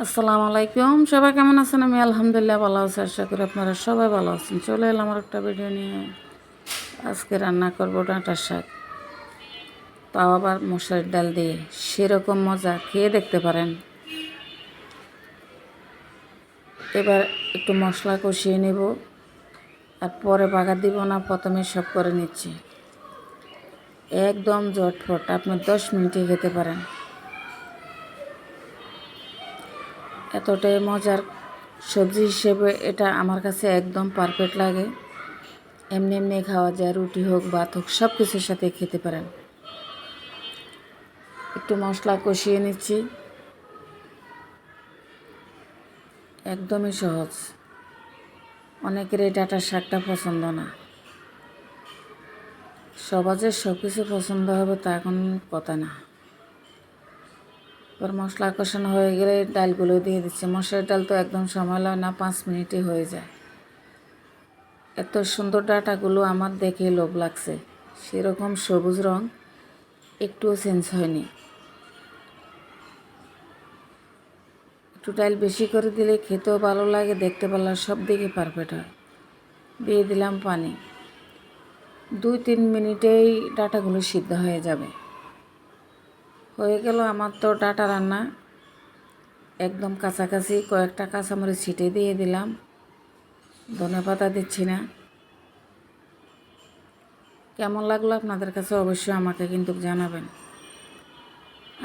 আসসালামু আলাইকুম। সবাই কেমন আছেন? আমি আলহামদুলিল্লাহ ভালো আছি। আশা করি আপনারা সবাই ভালো আছেন। চলে এলাম আমার একটা ভিডিও নিয়ে। আজকে রান্না করব ডাঁটার শাক, তাও আবার মসুরের ডাল দিয়ে। সেরকম মজা, খেয়ে দেখতে পারেন। এবার একটু মশলা কষিয়ে নেব, আর পরে বাগার দিব না, প্রথমে সব করে নিচ্ছি। একদম ঝটফট, আপনি 10 মিনিটে খেতে পারেন। এতটাই মজার সবজি হিসেবে এটা আমার কাছে একদম পারফেক্ট লাগে। এমনি এমনি খাওয়া যায়, রুটি হোক ভাত হোক সব কিছুর সাথে খেতে পারেন। একটু মশলা কষিয়ে নিচ্ছি, একদমই সহজ। অনেকের এই ডাঁটার শাকটা পছন্দ না, সহজে সব কিছু পছন্দ হবে তা এখন কথা না। এবার মশলা কষানো হয়ে গেলে ডালগুলো দিয়ে দিচ্ছি। মশলার ডাল তো একদম সময় লাগে না, 5 মিনিটে হয়ে যায়। এত সুন্দর ডাঁটাগুলো আমার দেখে লোভ লাগছে। সেরকম সবুজ রং একটুও চেঞ্জ হয়নি। একটু ডাল বেশি করে দিলে খেতেও ভালো লাগে, দেখতে ভালো লাগে, সব দিকে পারফেক্ট হয়। দিয়ে দিলাম পানি। 2-3 মিনিটেই ডাঁটাগুলো সিদ্ধ হয়ে যাবে। হয়ে গেল আমার তো ডাঁটা রান্না একদম কাছাকাছি। কয়েকটা কাঁচামরিচ ছিটিয়ে দিয়ে দিলাম, ধনেপাতা দিচ্ছি না। কেমন লাগলো আপনাদের কাছে অবশ্যই আমাকে কিন্তু জানাবেন।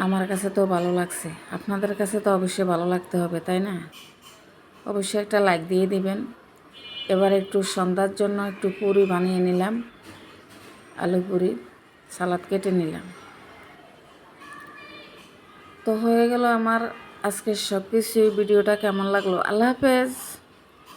আমার কাছে তো ভালো লাগছে, আপনাদের কাছে তো অবশ্যই ভালো লাগতে হবে, তাই না? অবশ্যই একটা লাইক দিয়ে দিবেন। এবার একটু সন্ধ্যার জন্য একটু পুরি বানিয়ে নিলাম, আলু পুরি, সালাদ কেটে নিলাম। তো হয়ে গেল আমার আজকের সব কিছুই। ভিডিওটা কেমন লাগলো? আল্লাহ হাফেজ।